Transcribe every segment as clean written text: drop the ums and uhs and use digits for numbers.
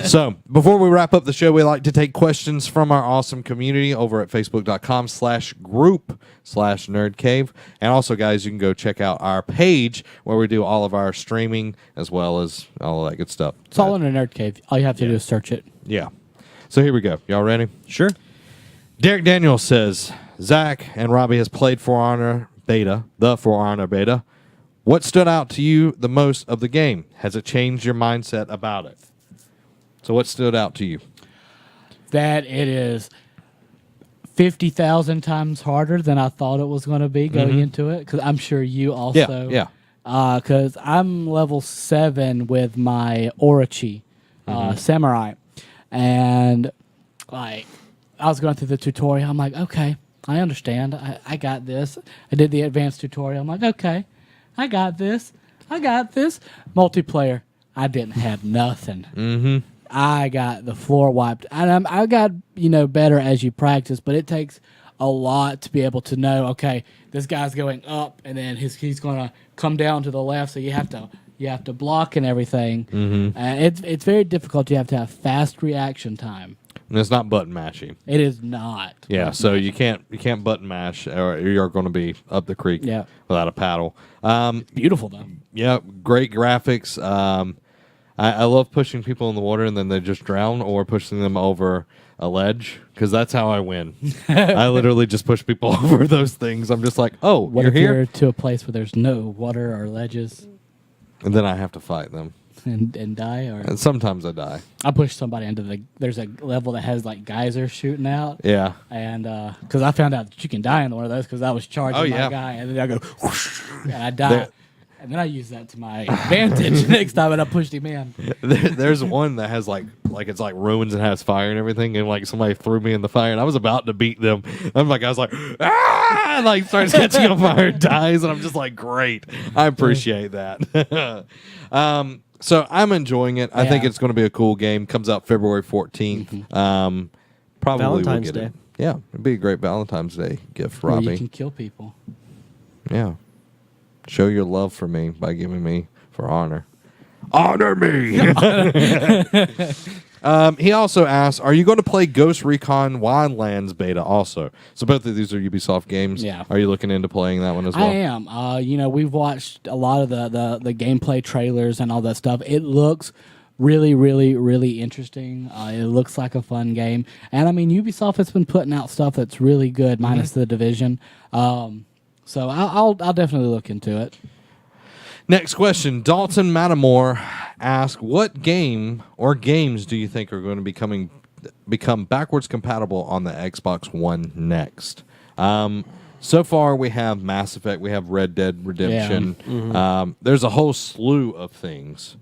So, before we wrap up the show, we like to take questions from our awesome community over at facebook.com/group/nerdcave. And also, guys, you can go check out our page where we do all of our streaming as well as all of that good stuff. It's all in a Nerd Cave. All you have to do is search it. Yeah. So, here we go. Y'all ready? Sure. Derek Daniels says, Zach and Robbie has played For Honor Beta, the For Honor Beta. What stood out to you the most of the game? Has it changed your mindset about it? So what stood out to you? That it is 50,000 times harder than I thought it was going to be going into it. Because I'm sure you also. Yeah. Because I'm level 7 with my Orochi Samurai. And like I was going through the tutorial. I'm like, okay, I understand. I got this. I did the advanced tutorial. I'm like, okay, I got this. Multiplayer, I didn't have nothing. Mm-hmm. I got the floor wiped. And I got, better as you practice, but it takes a lot to be able to know, okay, this guy's going up and then he's going to come down to the left, so you have to block and everything. Mm-hmm. It's very difficult. You have to have fast reaction time. And it's not button mashing. It is not. Yeah, so you can't button mash or you're going to be up the creek without a paddle. Beautiful though. Yeah, great graphics. I love pushing people in the water and then they just drown, or pushing them over a ledge, because that's how I win. I literally just push people over those things. I'm just like, oh, what you're if here? you're to a place where there's no water or ledges? And then I have to fight them. And die? Or And sometimes I die. I push somebody into there's a level that has like geysers shooting out. Yeah. And because I found out that you can die in one of those because I was charging my guy, and then I go whoosh, and I die. And then I use that to my advantage next time, and I pushed him in. There's one that has like it's like ruins and has fire and everything, and like somebody threw me in the fire, and I was about to beat them. I was like, ah! And like starts catching on fire and dies, and I'm just like, great. I appreciate that. So I'm enjoying it. I think it's going to be a cool game. Comes out February 14th. Probably Valentine's we'll get Day. it. Yeah, it'd be a great Valentine's Day gift, Where Robbie. you can kill people. Yeah. Show your love for me by giving me For Honor. Honor me! He also asks, are you going to play Ghost Recon Wildlands beta also? So both of these are Ubisoft games. Yeah. Are you looking into playing that one as well? I am. We've watched a lot of the gameplay trailers and all that stuff. It looks really, really, really interesting. It looks like a fun game. And, Ubisoft has been putting out stuff that's really good, minus The Division. So I'll definitely look into it. Next question. Dalton Matamore asks, what game or games do you think are going to become backwards compatible on the Xbox One next? So far, we have Mass Effect. We have Red Dead Redemption. Yeah. Mm-hmm. There's a whole slew of things.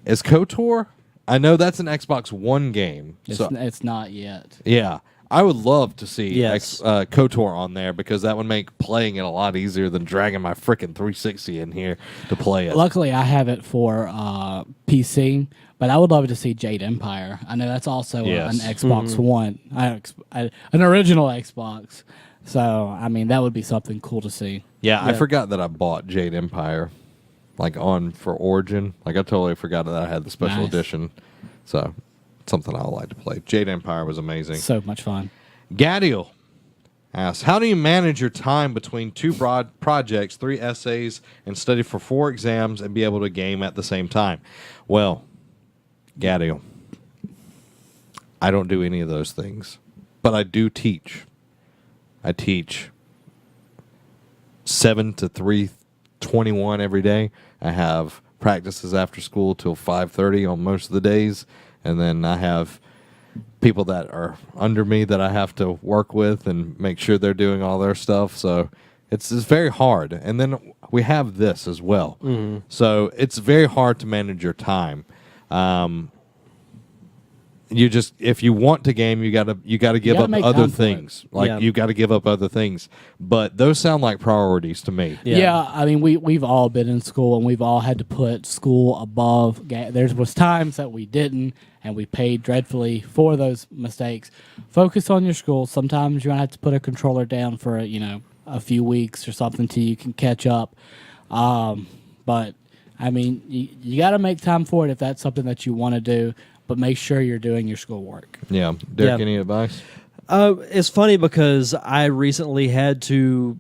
Is KOTOR? I know that's an Xbox One game. It's not yet. Yeah. I would love to see Yes. KOTOR on there, because that would make playing it a lot easier than dragging my freaking 360 in here to play it. Luckily, I have it for PC, but I would love to see Jade Empire. I know that's also Yes. an Xbox One, an original Xbox. So, that would be something cool to see. Yeah, I forgot that I bought Jade Empire, for Origin. I totally forgot that I had the special Nice. edition. So, something I would like to play. Jade Empire was amazing. So much fun. Gadiel asks, how do you manage your time between 2 broad projects, 3 essays, and study for 4 exams and be able to game at the same time? Well, Gadiel, I don't do any of those things, but I do teach. I teach 7 to 3:21 every day. I have practices after school till 5:30 on most of the days, and then I have people that are under me that I have to work with and make sure they're doing all their stuff. So it's very hard. And then we have this as well. Mm-hmm. So it's very hard to manage your time. If you want to game, you gotta give up other things. You got to give up other things. But those sound like priorities to me. Yeah, we've all been in school, and we've all had to put school above. There was times that we didn't, and we paid dreadfully for those mistakes. Focus on your school. Sometimes you're gonna have to put a controller down for a few weeks or something till you can catch up. But you got to make time for it if that's something that you want to do. but make sure you're doing your schoolwork. Yeah. Derek, Yeah. any advice? It's funny because I recently had to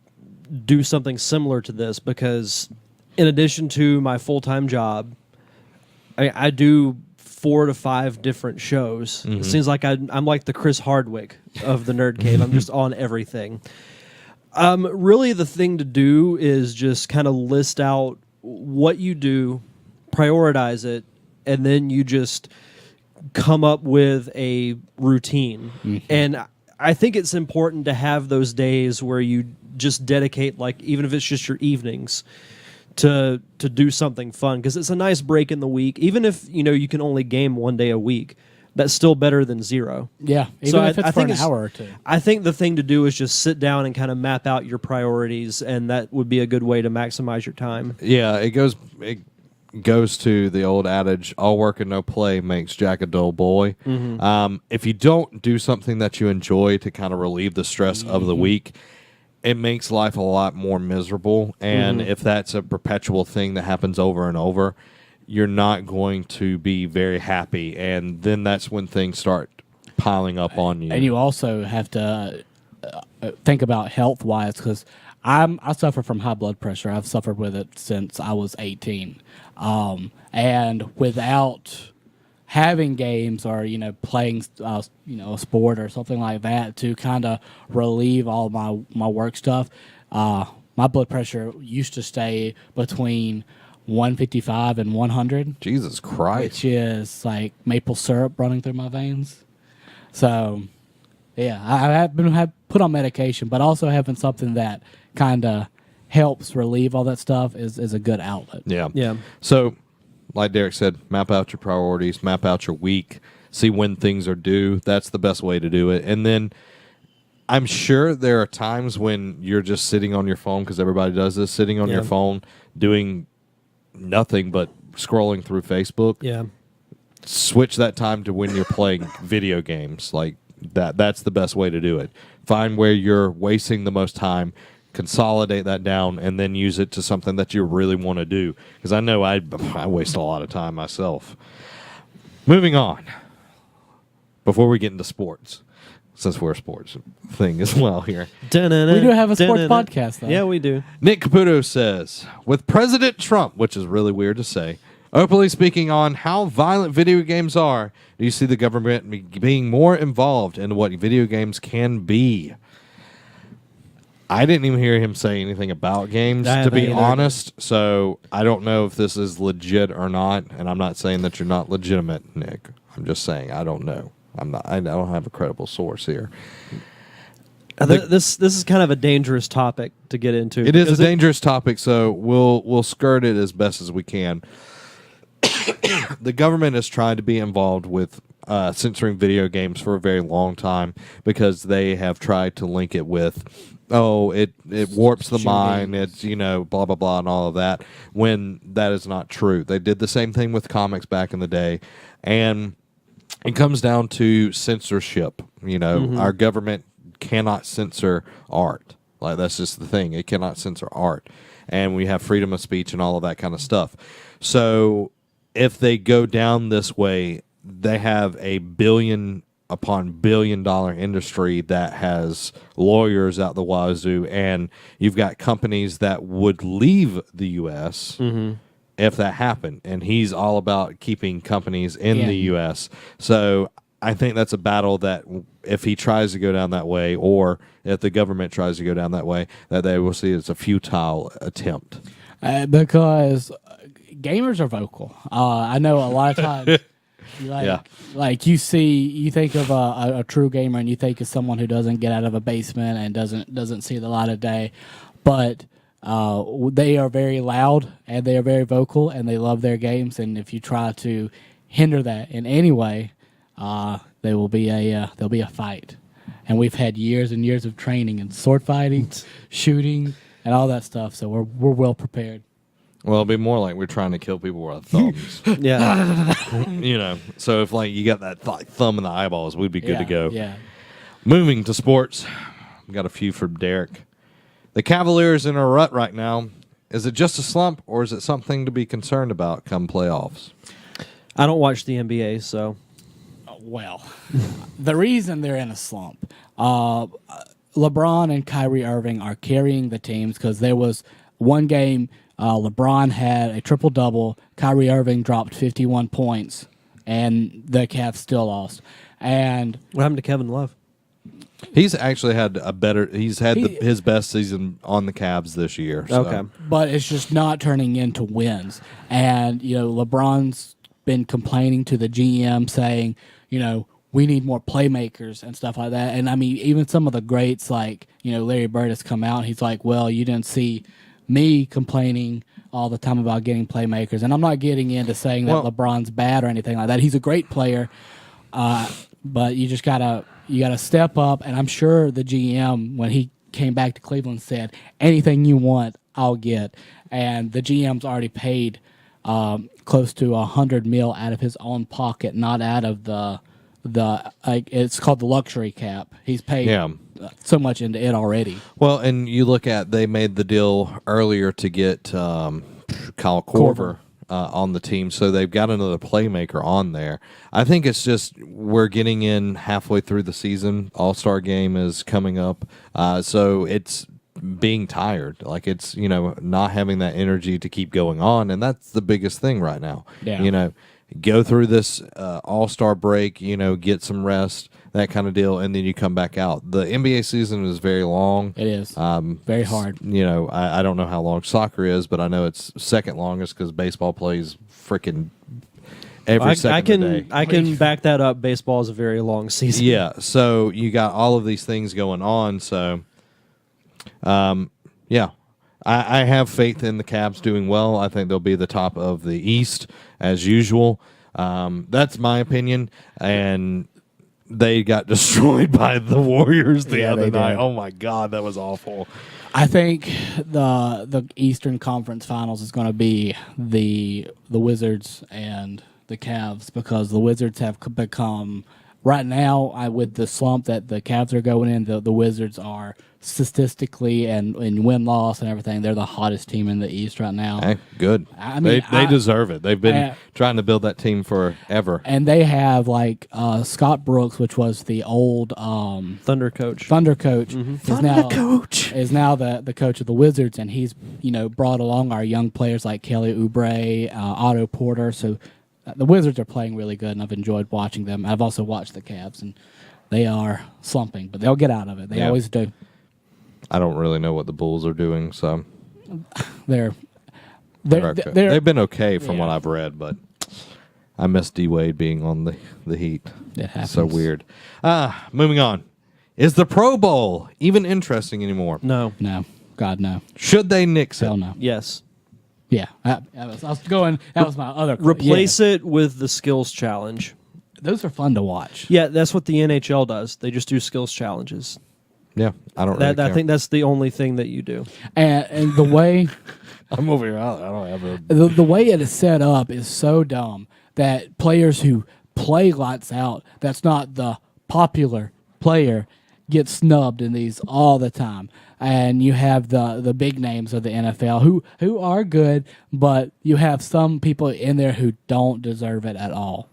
do something similar to this because in addition to my full-time job, I do 4 to 5 different shows. It seems like I'm like the Chris Hardwick of the Nerd Cave. I'm just on everything. Really, the thing to do is just kind of list out what you do, prioritize it, and then you just come up with a routine. And I think it's important to have those days where you just dedicate, like, even if it's just your evenings, to do something fun, because it's a nice break in the week. Even if you can only game 1 day a week, that's still better than 0. Yeah, even So if it's I for think an it's- hour or two. I think the thing to do is just sit down and kind of map out your priorities, and that would be a good way to maximize your time. Yeah, it goes to the old adage, all work and no play makes Jack a dull boy. If you don't do something that you enjoy to kind of relieve the stress of the week, it makes life a lot more miserable. And if that's a perpetual thing that happens over and over, you're not going to be very happy. And then that's when things start piling up on you. And you also have to think about health-wise, because I suffer from high blood pressure. I've suffered with it since I was 18. And without having games or, playing, a sport or something like that to kind of relieve all my work stuff, my blood pressure used to stay between 155 and 100, Jesus Christ. which is like maple syrup running through my veins. So, yeah, I have been put on medication, but also having something that kind of helps relieve all that stuff is a good outlet. Yeah. So, like Derek said, map out your priorities, map out your week, see when things are due. That's the best way to do it. And then I'm sure there are times when you're just sitting on your phone, because everybody does this, sitting on your phone doing nothing but scrolling through Facebook. Yeah. Switch that time to when you're playing video games. Like that's the best way to do it. Find where you're wasting the most time, consolidate that down, and then use it to something that you really want to do. Because I know I waste a lot of time myself. Moving on. Before we get into sports, since we're a sports thing as well here. We do have a sports podcast, though. Yeah, we do. Nick Caputo says, with President Trump, which is really weird to say, openly speaking on how violent video games are, do you see the government being more involved in what video games can be? I didn't even hear him say anything about games, to be honest, so I don't know if this is legit or not, and I'm not saying that you're not legitimate, Nick. I'm just saying I don't know. I don't have a credible source here. This is kind of a dangerous topic to get into. It is a dangerous topic, so we'll skirt it as best as we can. The government has tried to be involved with censoring video games for a very long time because they have tried to link it with, it warps the mind, it's, blah, blah, blah, and all of that, when that is not true. They did the same thing with comics back in the day, and it comes down to censorship. Our government cannot censor art. Like, that's just the thing. It cannot censor art. And we have freedom of speech and all of that kind of stuff. So if they go down this way, they have a billion upon $billion industry that has lawyers out the wazoo, and you've got companies that would leave the U.S. If that happened. And he's all about keeping companies in the U.S. So I think that's a battle that if he tries to go down that way, or if the government tries to go down that way, that they will see it's a futile attempt. Because gamers are vocal. I know a lot of times, like you think of a true gamer and you think of someone who doesn't get out of a basement and doesn't see the light of day, but they are very loud and they are very vocal and they love their games. And if you try to hinder that in any way, there'll be a fight. And we've had years and years of training in sword fighting, shooting, and all that stuff. So we're well prepared. Well, it'll be more like we're trying to kill people with our thumbs. Yeah. So if you got that thumb in the eyeballs, we'd be good to go. Yeah. Moving to sports, we got a few from Derek. The Cavaliers in a rut right now. Is it just a slump, or is it something to be concerned about come playoffs? I don't watch the NBA, so Well, the reason they're in a slump, LeBron and Kyrie Irving are carrying the teams because there was one game LeBron had a triple-double, Kyrie Irving dropped 51 points, and the Cavs still lost. And What happened to Kevin Love? He's actually had a better. He's had his best season on the Cavs this year. So. Okay. but it's just not turning into wins. And, LeBron's been complaining to the GM saying, we need more playmakers and stuff like that. And, I mean, even some of the greats like, Larry Bird has come out and he's like, well, you didn't see me complaining all the time about getting playmakers. And I'm not getting into saying that LeBron's bad or anything like that. He's a great player, but you just gotta step up. And I'm sure the GM, when he came back to Cleveland, said, anything you want, I'll get. And the GM's already paid close to $100 million out of his own pocket, not out of the it's called the luxury cap. He's paid so much into it already. Well, and you look at they made the deal earlier to get Kyle Korver on the team, so they've got another playmaker on there. I think it's just we're getting in halfway through the season. All-Star game is coming up, so it's being tired. Like it's not having that energy to keep going on, and that's the biggest thing right now. Yeah. Go through this All-Star break, get some rest, that kind of deal, and then you come back out. The NBA season is very long. It is very hard. I don't know how long soccer is, but I know it's second longest because baseball plays freaking every second of the day. I can back that up. Baseball is a very long season. Yeah, so you got all of these things going on. So, I have faith in the Cavs doing well. I think they'll be the top of the East as usual. That's my opinion. And they got destroyed by the Warriors the other night. Oh my God, that was awful. I think the Eastern Conference Finals is going to be the Wizards and the Cavs because the Wizards have become right now with the slump that the Cavs are going in. The Wizards are statistically and in win-loss and everything, they're the hottest team in the East right now. Hey, good. I mean, they deserve it. They've been trying to build that team forever. And they have Scott Brooks, which was the old Thunder coach. Is now the coach of the Wizards, and he's brought along our young players like Kelly Oubre, Otto Porter. So the Wizards are playing really good, and I've enjoyed watching them. I've also watched the Cavs, and they are slumping, but they'll get out of it. They always do. I don't really know what the Bulls are doing, so they've been okay from what I've read, but I miss D Wade being on the Heat. It happens. So weird. Moving on. Is the Pro Bowl even interesting anymore? No. God, no. Should they nix it? Hell no. Yes. Yeah, I was going. That was my other. Replace it with the skills challenge. Those are fun to watch. Yeah, that's what the NHL does. They just do skills challenges. Yeah, I don't really care. I think that's the only thing that you do. And the way I'm over here, I don't have a... The way it is set up is so dumb that players who play lights out, that's not the popular player, get snubbed in these all the time. And you have the big names of the NFL who are good, but you have some people in there who don't deserve it at all.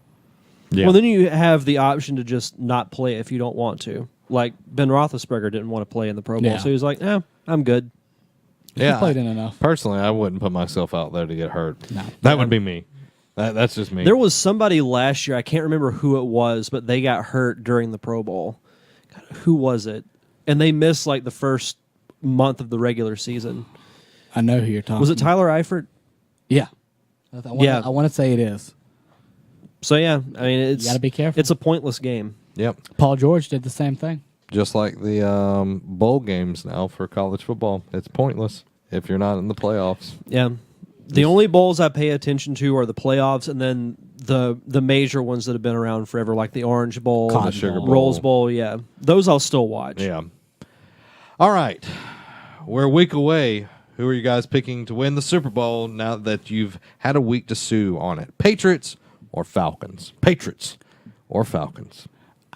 Yeah. Well, then you have the option to just not play if you don't want to. Like Ben Roethlisberger didn't want to play in the Pro Bowl, so he was like, I'm good. Yeah, he played in enough. Personally, I wouldn't put myself out there to get hurt. No. That would be me. That's just me. There was somebody last year, I can't remember who it was, but they got hurt during the Pro Bowl. God, who was it? And they missed the first month of the regular season. I know who you're talking about. Was it Tyler Eifert? Yeah. I want to say it is. So, yeah, I mean, You got to be careful. It's a pointless game. Yep. Paul George did the same thing. Just like the bowl games now for college football. It's pointless if you're not in the playoffs. Yeah. The only bowls I pay attention to are the playoffs and then the major ones that have been around forever, like the Orange Bowl, Cotton the Sugar Bowl. Rose Bowl. Yeah. Those I'll still watch. Yeah. All right. We're a week away. Who are you guys picking to win the Super Bowl now that you've had a week to stew on it? Patriots or Falcons? Patriots or Falcons?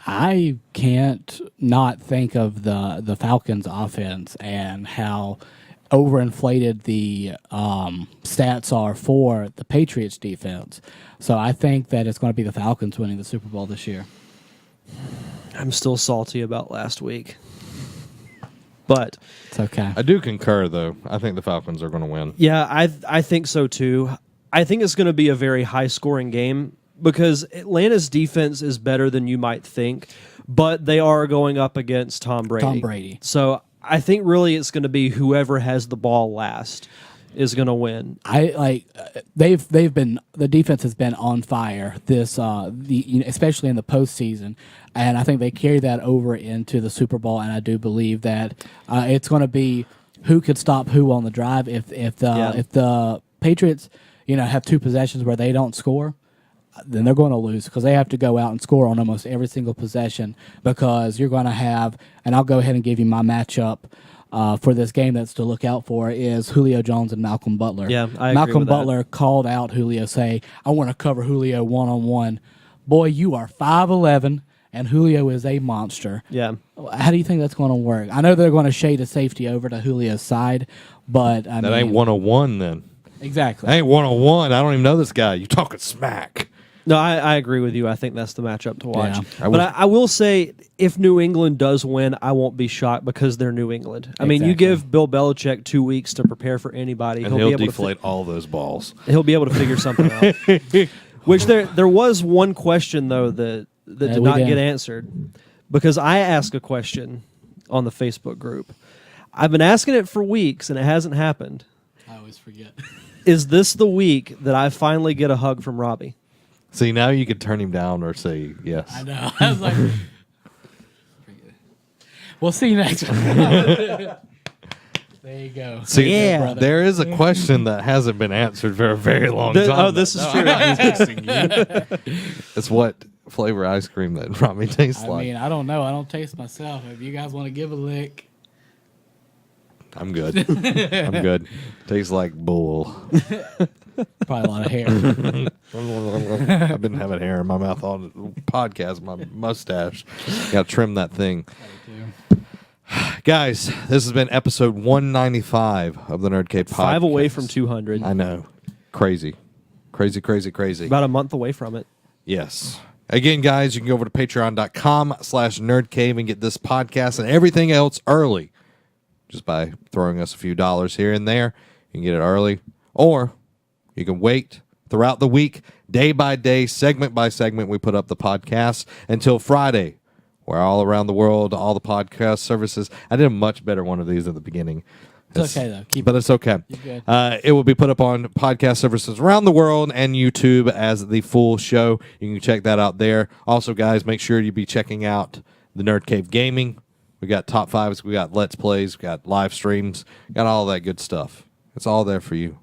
I can't not think of the Falcons offense and how overinflated the stats are for the Patriots defense. So I think that it's going to be the Falcons winning the Super Bowl this year. I'm still salty about last week. But It's okay. I do concur, though. I think the Falcons are going to win. yeah, I think so too. I think it's going to be a very high-scoring game because Atlanta's defense is better than you might think, but they are going up against Tom Brady. Tom Brady. So I think really it's going to be whoever has the ball last is going to win. The defense has been on fire especially in the postseason, and I think they carry that over into the Super Bowl. And I do believe that it's going to be who could stop who on the drive. If the Patriots have two possessions where they don't score, then they're going to lose because they have to go out and score on almost every single possession because you're going to have. And I'll go ahead and give you my matchup. For this game that's to look out for is Julio Jones and Malcolm Butler. Yeah, I agree Malcolm with that. Butler called out Julio, say, I want to cover Julio one-on-one. Boy, you are 5'11", and Julio is a monster. Yeah. How do you think that's going to work? I know they're going to shade a safety over to Julio's side, but I mean... That ain't 101 then. Exactly. That ain't 101. I don't even know this guy. You talking smack. No, I agree with you. I think that's the matchup to watch. Yeah. But I will say, if New England does win, I won't be shocked because they're New England. I mean, you Exactly. give Bill Belichick 2 weeks to prepare for anybody. And be he'll able deflate all those balls. he'll be able to figure something out. Which there was one question, though, that did we not did. get answered. Because I asked a question on the Facebook group. I've been asking it for weeks, and it hasn't happened. I always forget. Is this the week that I finally get a hug from Robbie? See, now you could turn him down or say yes. I know. I was like... We'll see you next week. There you go. See, Yeah. brother. there is a question that hasn't been answered for a very long time. This is true. It's what flavor ice cream that Robbie tastes I like. mean, I don't know. I don't taste myself. If you guys want to give a lick... I'm good. I'm good. Tastes like bull. Probably a lot of hair. I've been having hair in my mouth all the podcast, my mustache. Got to trim that thing. Guys, this has been episode 195 of the Nerd Cave podcast. 5 away from 200. I know. Crazy. Crazy. About a month away from it. Yes. Again, guys, you can go over to patreon.com/nerdcave and get this podcast and everything else early. Just by throwing us a few dollars here and there. You can get it early. Or you can wait throughout the week, day by day, segment by segment. We put up the podcast until Friday, where all around the world, all the podcast services. I did a much better one of these at the beginning. It's okay, though. Keep But it's okay. You're good. It will be put up on podcast services around the world and YouTube as the full show. You can check that out there. Also, guys, make sure you be checking out the Nerd Cave Gaming. We got top fives, we got Let's Plays, we got live streams, got all that good stuff. It's all there for you.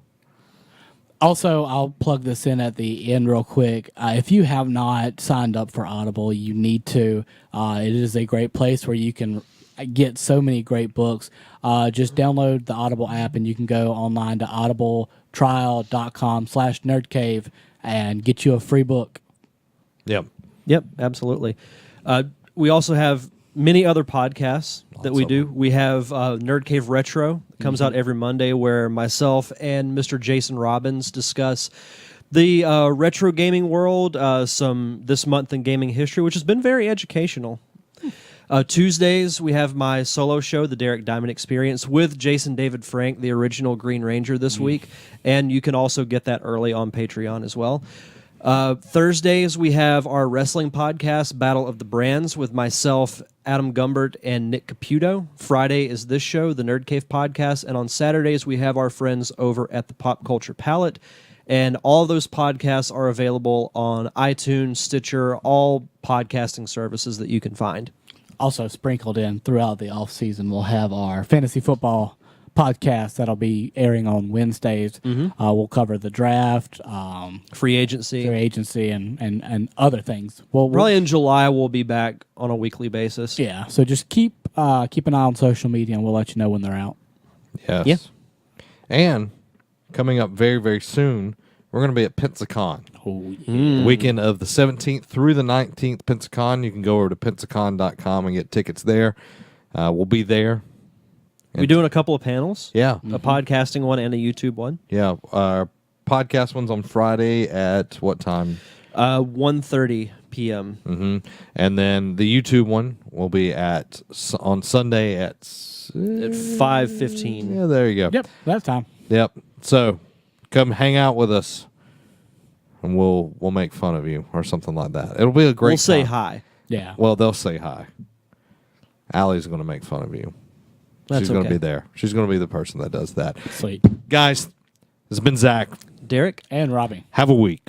Also, I'll plug this in at the end real quick. If you have not signed up for Audible, you need to. It is a great place where you can get so many great books. Just download the Audible app and you can go online to audibletrial.com/nerdcave and get you a free book. Yep. Yep, absolutely. We also have many other podcasts that we of do. We have Nerd Cave Retro. It comes out every Monday where myself and Mr. Jason Robbins discuss the retro gaming world, some this month in gaming history, which has been very educational. Tuesdays, we have my solo show, The Derek Diamond Experience, with Jason David Frank, the original Green Ranger this week. And you can also get that early on Patreon as well. Thursdays, we have our wrestling podcast, Battle of the Brands, with myself, Adam Gumbert, and Nick Caputo. Friday is this show, the Nerd Cave podcast. And on Saturdays, we have our friends over at the Pop Culture Palette. And all those podcasts are available on iTunes, Stitcher, all podcasting services that you can find. Also, sprinkled in throughout the off season, we'll have our fantasy football podcast that'll be airing on Wednesdays. We'll cover the draft, Free agency. and other things. Probably in July, we'll be back on a weekly basis. Yeah. So just keep an eye on social media, and we'll let you know when they're out. Yes. Yeah. And coming up very, very soon, we're going to be at Pensacon. Oh, yeah. The weekend of the 17th through the 19th, Pensacon. You can go over to pensacon.com and get tickets there. We'll be there. We doing a couple of panels. Yeah. A podcasting one and a YouTube one. Yeah. Podcast one's on Friday at what time? 1:30 p.m. And then the YouTube one will be on Sunday at 5:15. Yeah, there you go. Yep, that's time. Yep. So come hang out with us, and we'll make fun of you or something like that. It'll be a great. We'll say time. hi. Yeah. Well, they'll say hi. Allie's going to make fun of you. That's She's going to okay. be there. She's going to be the person that does that. Sweet. Guys, this has been Zach. Derek? And Robbie. Have a week.